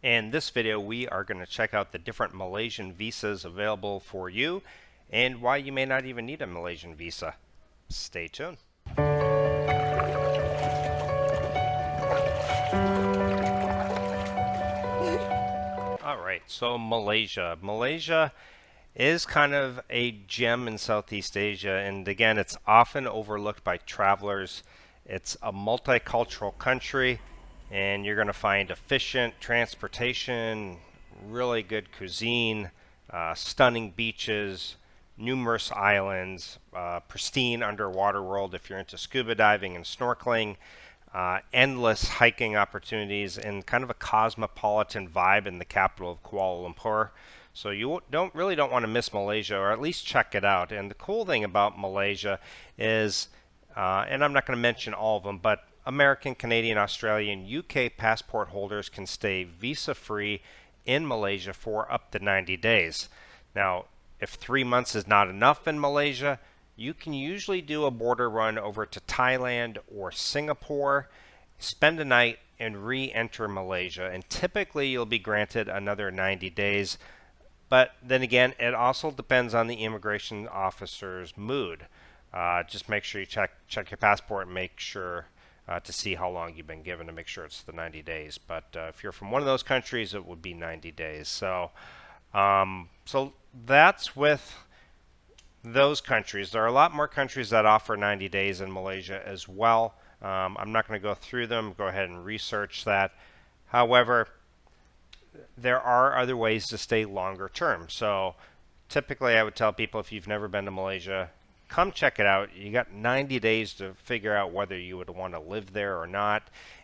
In this video, we are going to check out the different Malaysian visas available for you and why you may not even need a Malaysian visa. Stay tuned. Alright, so Malaysia. Malaysia is kind of a gem in Southeast Asia, and again, it's often overlooked by travelers. It's a multicultural country, and you're going to find efficient transportation, really good cuisine, stunning beaches, numerous islands, pristine underwater world if you're into scuba diving and snorkeling, endless hiking opportunities, and kind of a cosmopolitan vibe in the capital of Kuala Lumpur. So you don't want to miss Malaysia, or at least check it out. And the cool thing about Malaysia is, and I'm not going to mention all of them, but American, Canadian, Australian, UK passport holders can stay visa-free in Malaysia for up to 90 days. Now, if 3 months is not enough in Malaysia, you can usually do a border run over to Thailand or Singapore, spend a night, and re-enter Malaysia. And typically you'll be granted another 90 days. But then again, it also depends on the immigration officer's mood. Just make sure you check your passport and make sure to see how long you've been given to make sure it's the 90 days. But if you're from one of those countries, it would be 90 days. So that's with those countries. There are a lot more countries that offer 90 days in Malaysia as well. I'm not going to go through them. Go ahead and research that. However, there are other ways to stay longer term. So typically I would tell people, if you've never been to Malaysia, come check it out. You got 90 days to figure out whether you would want to live there or not.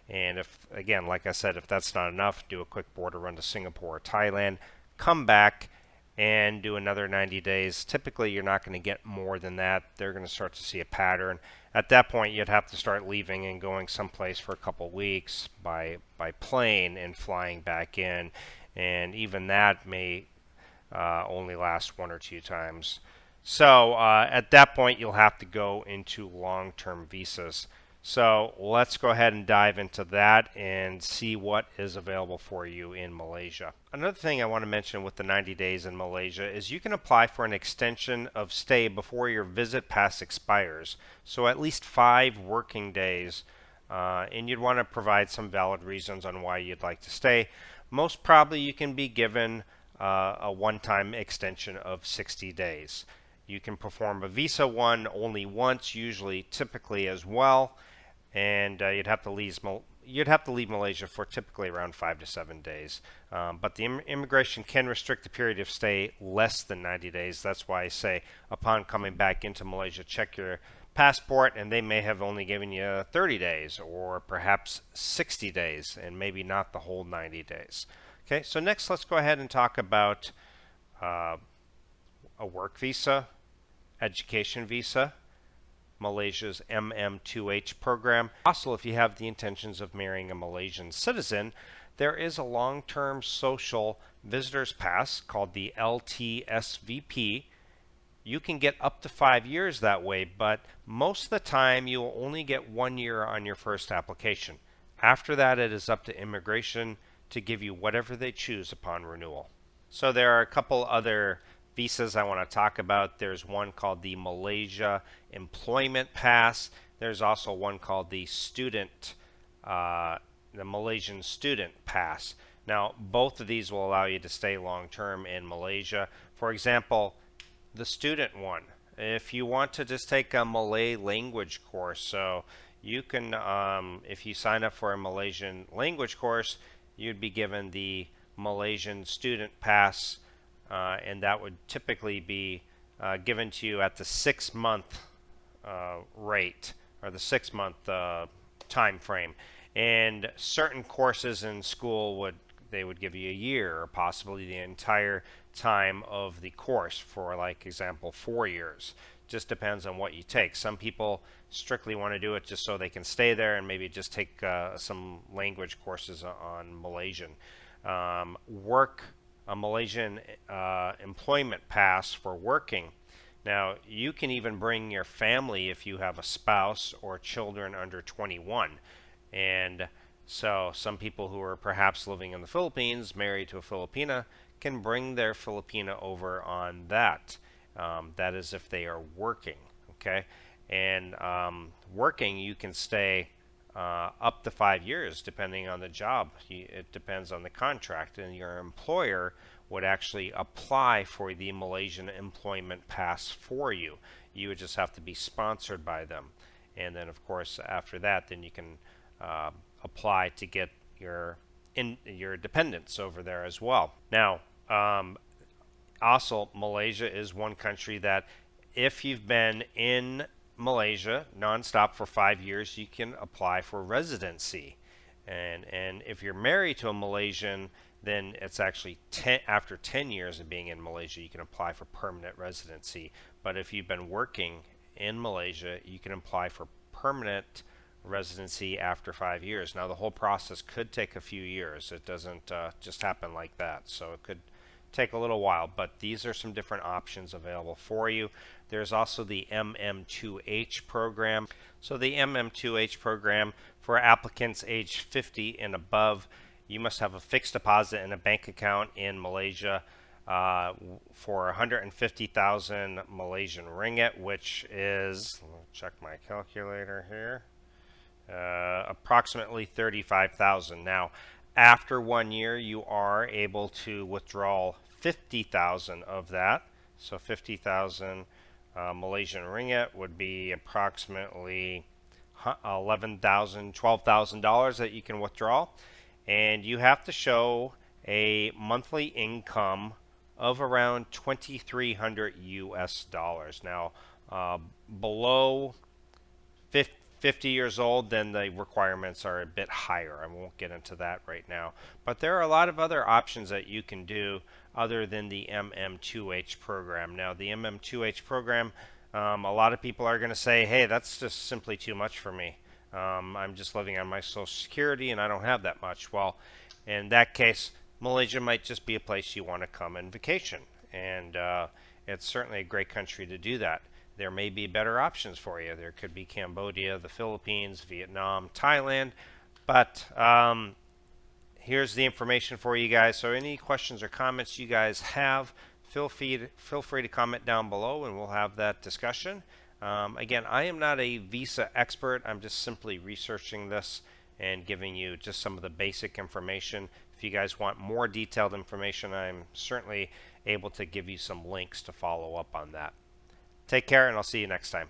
And if, again, like I said, if that's not enough, do a quick border run to Singapore or Thailand, come back and do another 90 days. Typically you're not going to get more than that. They're going to start to see a pattern. At that point you'd have to start leaving and going someplace for a couple weeks by plane and flying back in, and even that may only last 1 or 2 times. So at that point you'll have to go into long-term visas. So let's go ahead and dive into that and see what is available for you in Malaysia. Another thing I want to mention with the 90 days in Malaysia is you can apply for an extension of stay before your visit pass expires. So at least 5 working days, and you'd want to provide some valid reasons on why you'd like to stay. Most probably you can be given a one-time extension of 60 days. You can perform a visa one only once, typically as well, and you'd have to leave Malaysia for typically around 5 to 7 days. But the immigration can restrict the period of stay less than 90 days. That's why I say, upon coming back into Malaysia, check your passport, and they may have only given you 30 days or perhaps 60 days, and maybe not the whole 90 days. Okay, so next let's go ahead and talk about a work visa, education visa, Malaysia's MM2H program. Also, if you have the intentions of marrying a Malaysian citizen, there is a long-term social visitors pass called the LTSVP. You can get up to 5 years that way, but most of the time you will only get 1 year on your first application. After that, it is up to immigration to give you whatever they choose upon renewal. So there are a couple other visas I want to talk about. There's one called the Malaysia Employment Pass. There's also one called the Malaysian Student Pass. Now, both of these will allow you to stay long term in Malaysia. For example, the student one, if you want to just take a Malay language course, so you can, if you sign up for a Malaysian language course, you'd be given the Malaysian Student Pass, and that would typically be given to you at the 6-month rate, or the 6-month time frame. And certain courses in school would give you a year, or possibly the entire time of the course, for like example 4 years. Just depends on what you take. Some people strictly want to do it just so they can stay there and maybe just take some language courses on Malaysian. A Malaysian employment pass for working. Now, you can even bring your family if you have a spouse or children under 21. And So some people who are perhaps living in the Philippines, married to a Filipina, can bring their Filipina over on that. That is if they are working, okay? And working, you can stay up to 5 years depending on the job. It depends on the contract, and your employer would actually apply for the Malaysian employment pass for you. You would just have to be sponsored by them. And then, of course, after that, then you can uh, apply to get your dependents over there as well. Now, also, Malaysia is one country that if you've been in Malaysia nonstop for 5 years, you can apply for residency. And if you're married to a Malaysian, then it's actually after 10 years of being in Malaysia, you can apply for permanent residency. But if you've been working in Malaysia, you can apply for permanent residency after 5 years. Now, the whole process could take a few years. It doesn't just happen like that. So it could take a little while, but these are some different options available for you. There's also the MM2H program. So the MM2H program for applicants age 50 and above, you must have a fixed deposit in a bank account in Malaysia for 150,000 Malaysian ringgit, which is, let me check my calculator here, approximately 35,000. Now, after 1 year, you are able to withdraw 50,000 of that. So 50,000 Malaysian ringgit would be approximately $11,000, $12,000 that you can withdraw. And you have to show a monthly income of around 2,300 US dollars. Now, below 50 years old, then the requirements are a bit higher. I won't get into that right now. But there are a lot of other options that you can do other than the MM2H program. Now, the MM2H program, a lot of people are going to say, hey, that's just simply too much for me. I'm just living on my Social Security and I don't have that much. Well, in that case, Malaysia might just be a place you want to come and vacation. And it's certainly a great country to do that. There may be better options for you. There could be Cambodia, the Philippines, Vietnam, Thailand. But here's the information for you guys. So any questions or comments you guys have, feel free to comment down below and we'll have that discussion. Again, I am not a visa expert. I'm just simply researching this and giving you just some of the basic information. If you guys want more detailed information, I'm certainly able to give you some links to follow up on that. Take care, and I'll see you next time.